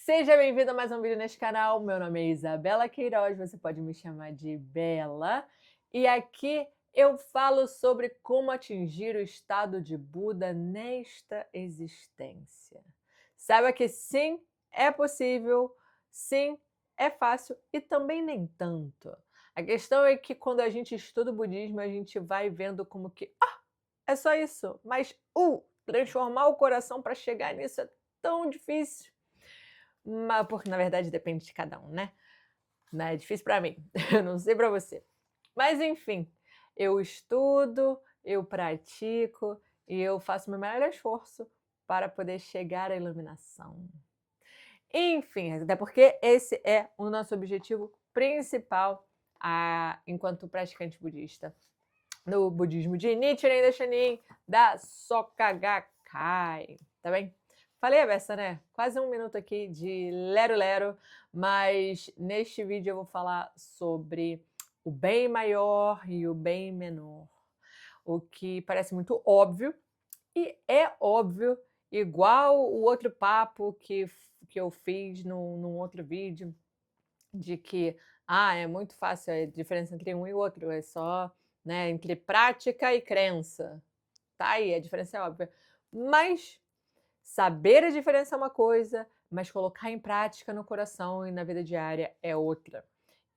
Seja bem-vindo a mais um vídeo neste canal. Meu nome é Isabela Queiroz, você pode me chamar de Bela. E aqui eu falo sobre como atingir o estado de Buda nesta existência. Saiba que sim, é possível, sim, é fácil e também nem tanto. A questão é que quando a gente estuda o budismo, a gente vai vendo como que, é só isso, mas transformar o coração para chegar nisso é tão difícil. Porque na verdade depende de cada um, né? Não é difícil para mim, eu não sei para você. Mas enfim, eu estudo, eu pratico e eu faço meu melhor esforço para poder chegar à iluminação. Enfim, até porque esse é o nosso objetivo principal enquanto praticante budista. No budismo de Nichiren Daishonin da Soka Gakkai, tá bem? Falei a beça, né? Quase um minuto aqui de lero-lero, mas neste vídeo eu vou falar sobre o bem maior e o bem menor. O que parece muito óbvio, e é óbvio, igual o outro papo que eu fiz num outro vídeo, de que é muito fácil a diferença entre um e outro, é só, né, entre prática e crença. Tá aí, a diferença é óbvia. Mas saber a diferença é uma coisa, mas colocar em prática no coração e na vida diária é outra.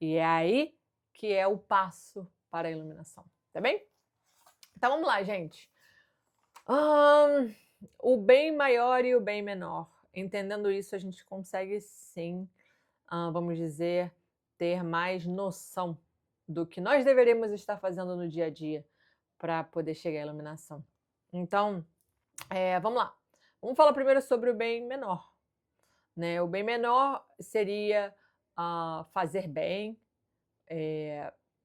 E é aí que é o passo para a iluminação, tá bem? Então vamos lá, gente. O bem maior e o bem menor. Entendendo isso, a gente consegue sim, vamos dizer, ter mais noção do que nós deveríamos estar fazendo no dia a dia para poder chegar à iluminação. Então, vamos lá. Vamos falar primeiro sobre o bem menor. Né? O bem menor seria fazer bem,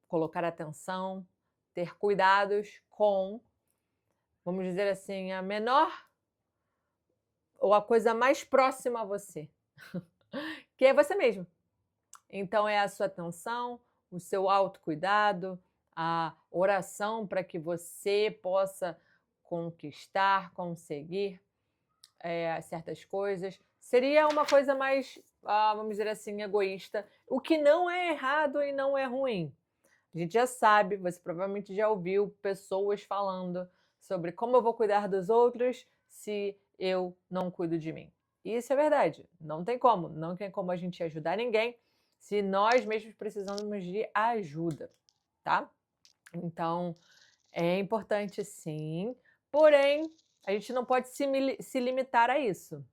colocar atenção, ter cuidados com, vamos dizer assim, a menor ou a coisa mais próxima a você, que é você mesmo. Então é a sua atenção, o seu autocuidado, a oração para que você possa conquistar, conseguir certas coisas. Seria uma coisa mais, vamos dizer assim, egoísta, o que não é errado e não é ruim. A gente já sabe, você provavelmente já ouviu pessoas falando sobre como eu vou cuidar dos outros se eu não cuido de mim. E isso é verdade, não tem como a gente ajudar ninguém se nós mesmos precisamos de ajuda, tá? Então, é importante sim, porém, a gente não pode se limitar a isso.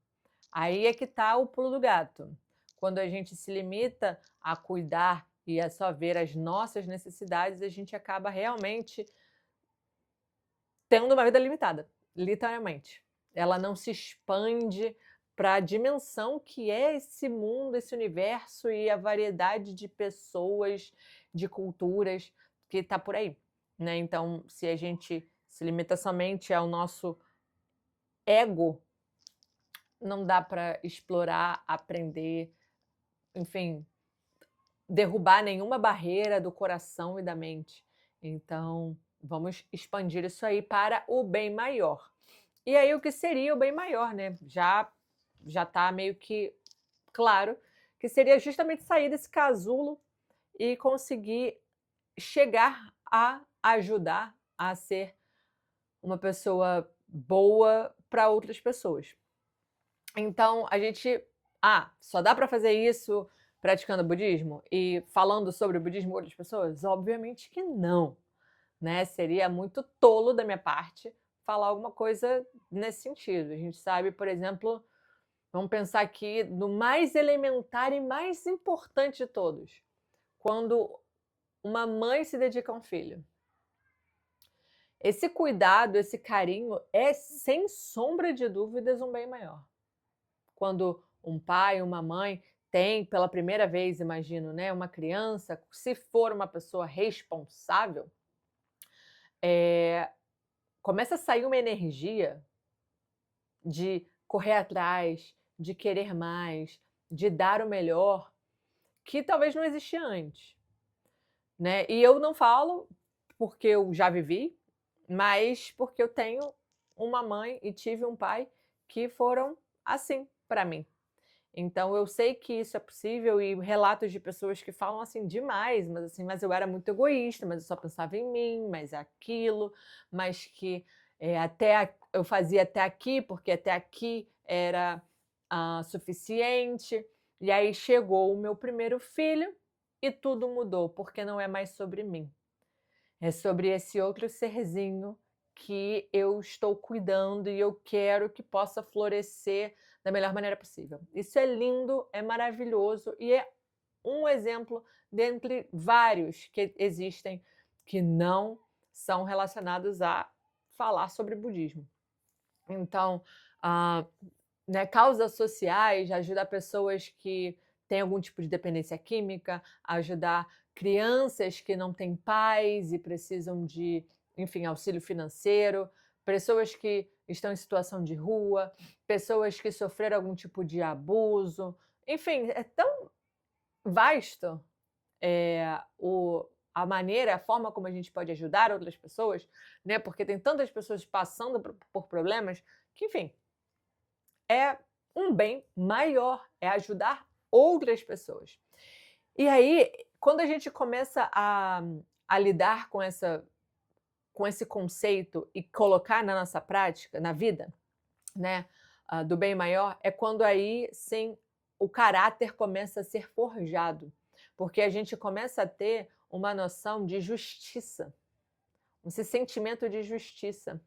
Aí é que está o pulo do gato. Quando a gente se limita a cuidar e a só ver as nossas necessidades, a gente acaba realmente tendo uma vida limitada, literalmente. Ela não se expande para a dimensão que é esse mundo, esse universo e a variedade de pessoas, de culturas que está por aí, né? Então, se a gente se limita somente ao nosso ego, não dá para explorar, aprender, enfim, derrubar nenhuma barreira do coração e da mente. Então, vamos expandir isso aí para o bem maior. E aí, o que seria o bem maior, né? Já está meio que claro que seria justamente sair desse casulo e conseguir chegar a ajudar a ser uma pessoa boa para outras pessoas. Então, a gente só dá para fazer isso praticando budismo e falando sobre o budismo com outras pessoas? Obviamente que não, né? Seria muito tolo da minha parte falar alguma coisa nesse sentido. A gente sabe, por exemplo, vamos pensar aqui no mais elementar e mais importante de todos, quando uma mãe se dedica a um filho. Esse cuidado, esse carinho é, sem sombra de dúvidas, um bem maior. Quando um pai, uma mãe tem pela primeira vez, imagino, né, uma criança, se for uma pessoa responsável, começa a sair uma energia de correr atrás, de querer mais, de dar o melhor, que talvez não existia antes, né? E eu não falo porque eu já vivi, mas porque eu tenho uma mãe e tive um pai que foram assim para mim. Então eu sei que isso é possível e relatos de pessoas que falam assim demais, mas assim, mas eu era muito egoísta, mas eu só pensava em mim, mas aquilo, mas que eu fazia até aqui, porque até aqui era suficiente. E aí chegou o meu primeiro filho e tudo mudou, porque não é mais sobre mim. É sobre esse outro serzinho que eu estou cuidando e eu quero que possa florescer da melhor maneira possível. Isso é lindo, é maravilhoso e é um exemplo dentre vários que existem que não são relacionados a falar sobre budismo. Então, ah, né, causas sociais, ajudar pessoas que têm algum tipo de dependência química, ajudar crianças que não têm pais e precisam de, enfim, auxílio financeiro, pessoas que estão em situação de rua, pessoas que sofreram algum tipo de abuso, enfim, é tão vasto a maneira, a forma como a gente pode ajudar outras pessoas, né? Porque tem tantas pessoas passando por problemas que, enfim, é um bem maior, é ajudar outras pessoas. E aí, quando a gente começa a lidar com esse conceito e colocar na nossa prática, na vida, né, do bem maior, é quando aí sim o caráter começa a ser forjado, porque a gente começa a ter uma noção de justiça, esse sentimento de justiça,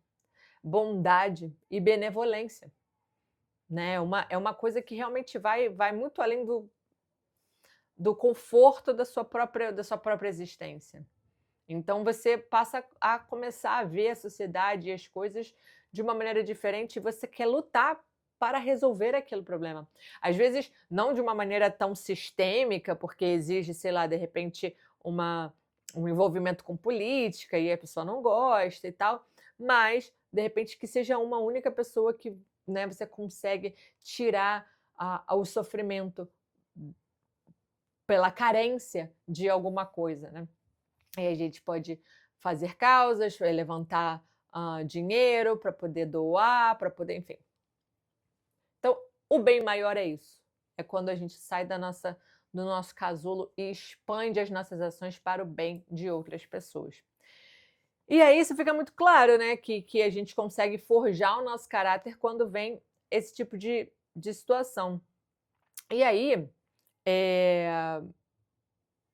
bondade e benevolência. Né? É uma coisa que realmente vai muito além do conforto da sua própria existência. Então você passa a começar a ver a sociedade e as coisas de uma maneira diferente e você quer lutar para resolver aquele problema. Às vezes, não de uma maneira tão sistêmica, porque exige, sei lá, de repente, um envolvimento com política e a pessoa não gosta e tal, mas, de repente, que seja uma única pessoa que, né, você consegue tirar o sofrimento pela carência de alguma coisa, né? Aí a gente pode fazer causas, levantar dinheiro para poder doar, para poder, enfim. Então, o bem maior é isso. É quando a gente sai do nosso casulo e expande as nossas ações para o bem de outras pessoas. E aí isso fica muito claro, né? Que a gente consegue forjar o nosso caráter quando vem esse tipo de situação. E aí,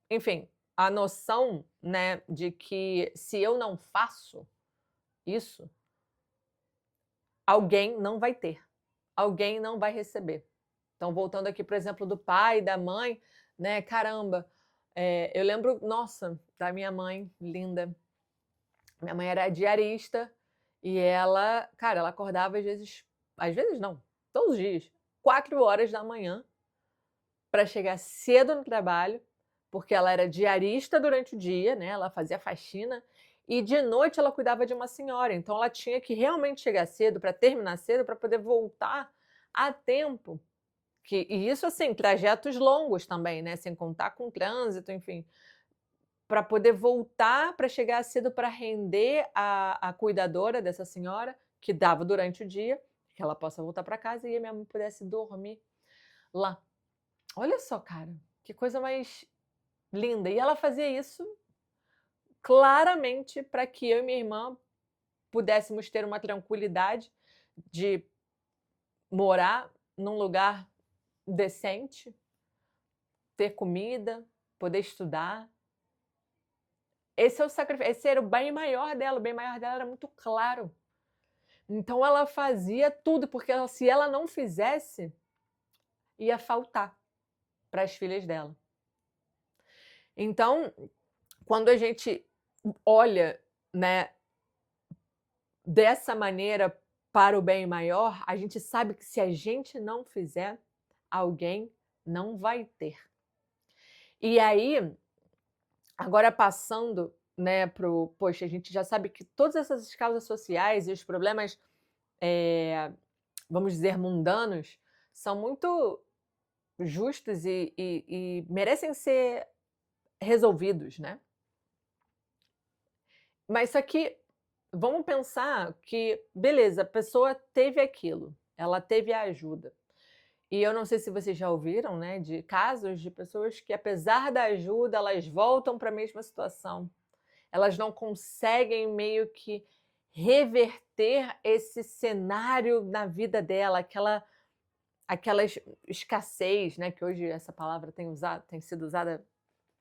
enfim, a noção, né, de que se eu não faço isso, alguém não vai ter, alguém não vai receber. Então, voltando aqui, por exemplo, do pai, da mãe, né? Caramba, eu lembro, nossa, da minha mãe, linda. Minha mãe era diarista e ela, cara, ela acordava às vezes não, todos os dias, 4 horas da manhã, para chegar cedo no trabalho, porque ela era diarista durante o dia, né? Ela fazia faxina e de noite ela cuidava de uma senhora, então ela tinha que realmente chegar cedo para terminar cedo para poder voltar a tempo. E isso assim, trajetos longos também, né? Sem contar com trânsito, enfim, para poder voltar para chegar cedo para render a cuidadora dessa senhora que dava durante o dia, que ela possa voltar para casa e a minha mãe pudesse dormir lá. Olha só, cara, que coisa mais linda. E ela fazia isso claramente para que eu e minha irmã pudéssemos ter uma tranquilidade de morar num lugar decente, ter comida, poder estudar. Esse é o sacrifício, esse era o bem maior dela, o bem maior dela era muito claro. Então ela fazia tudo, porque se ela não fizesse, ia faltar para as filhas dela. Então, quando a gente olha, né, dessa maneira para o bem maior, a gente sabe que se a gente não fizer, alguém não vai ter. E aí, agora passando, né, poxa, a gente já sabe que todas essas causas sociais e os problemas, vamos dizer, mundanos, são muito justos e merecem ser resolvidos, né? Mas só que vamos pensar que, beleza, a pessoa teve aquilo, ela teve a ajuda. E eu não sei se vocês já ouviram, né, de casos de pessoas que, apesar da ajuda, elas voltam para a mesma situação. Elas não conseguem meio que reverter esse cenário na vida dela, aquela escassez, né, que hoje essa palavra tem sido usada,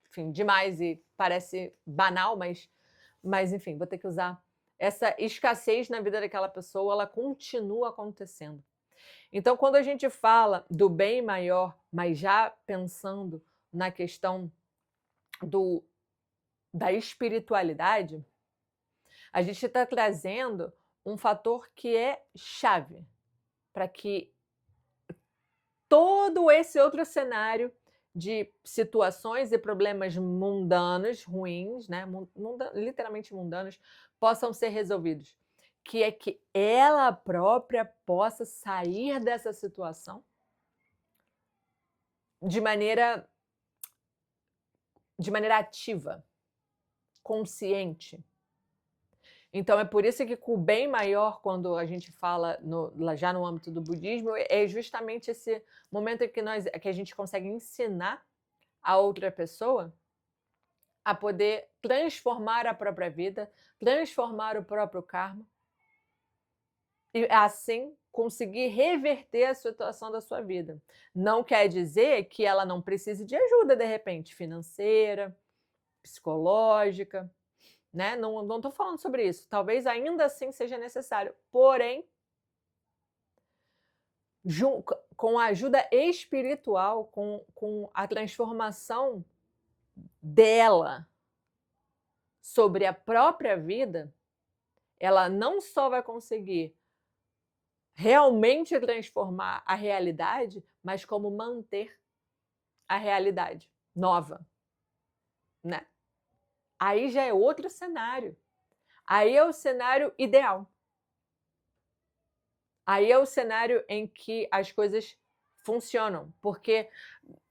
enfim, demais e parece banal, mas enfim, vou ter que usar. Essa escassez na vida daquela pessoa, ela continua acontecendo. Então, quando a gente fala do bem maior, mas já pensando na questão da espiritualidade, a gente está trazendo um fator que é chave para que todo esse outro cenário de situações e problemas mundanos, ruins, né, literalmente mundanos, possam ser resolvidos. Que é que ela própria possa sair dessa situação de maneira ativa, consciente. Então é por isso que com o bem maior, quando a gente fala já no âmbito do budismo, é justamente esse momento em que a gente consegue ensinar a outra pessoa a poder transformar a própria vida, transformar o próprio karma, e assim conseguir reverter a situação da sua vida. Não quer dizer que ela não precise de ajuda, de repente, financeira, psicológica, né? Não estou falando sobre isso. Talvez ainda assim seja necessário. Porém, com a ajuda espiritual, com a transformação dela sobre a própria vida, ela não só vai conseguir realmente transformar a realidade, mas como manter a realidade nova, né? Aí já é outro cenário. Aí é o cenário ideal. Aí é o cenário em que as coisas funcionam, porque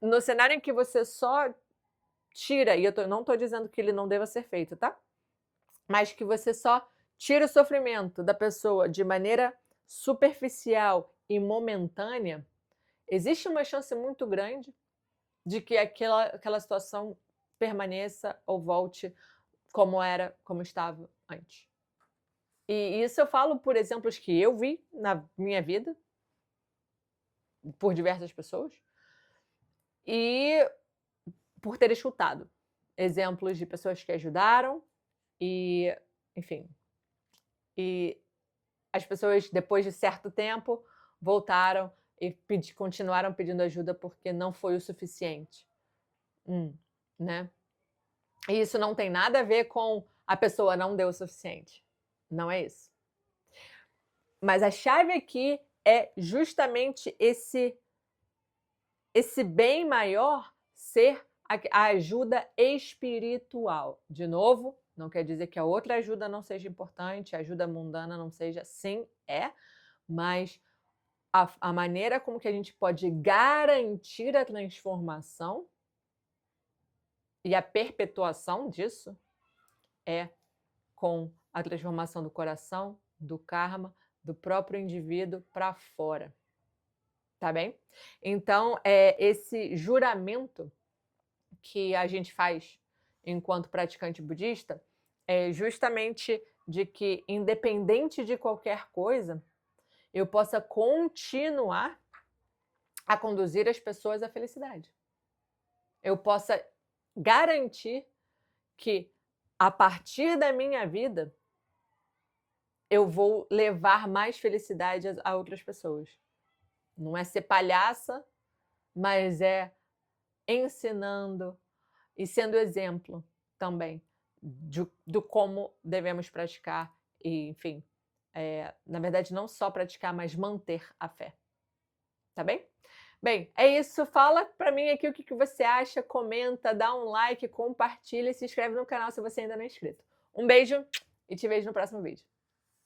no cenário em que você só tira, e eu não estou dizendo que ele não deva ser feito, tá? Mas que você só tira o sofrimento da pessoa de maneira superficial e momentânea, existe uma chance muito grande de que aquela situação permaneça ou volte como estava antes. E isso eu falo por exemplos que eu vi na minha vida, por diversas pessoas, e por ter escutado exemplos de pessoas que ajudaram e, enfim, e as pessoas, depois de certo tempo, voltaram e continuaram pedindo ajuda porque não foi o suficiente. Né? E isso não tem nada a ver com a pessoa não deu o suficiente. Não é isso. Mas a chave aqui é justamente esse bem maior ser a ajuda espiritual. De novo, não quer dizer que a outra ajuda não seja importante, a ajuda mundana não seja. Sim, é, mas a maneira como que a gente pode garantir a transformação e a perpetuação disso é com a transformação do coração, do karma, do próprio indivíduo para fora. Tá bem? Então, esse juramento que a gente faz enquanto praticante budista é justamente de que, independente de qualquer coisa, eu possa continuar a conduzir as pessoas à felicidade. Eu possa garantir que, a partir da minha vida, eu vou levar mais felicidade a outras pessoas. Não é ser palhaça, mas é ensinando e sendo exemplo também do como devemos praticar e, enfim, na verdade, não só praticar, mas manter a fé. Tá bem? Bem, é isso. Fala pra mim aqui o que você acha, comenta, dá um like, compartilha e se inscreve no canal se você ainda não é inscrito. Um beijo e te vejo no próximo vídeo.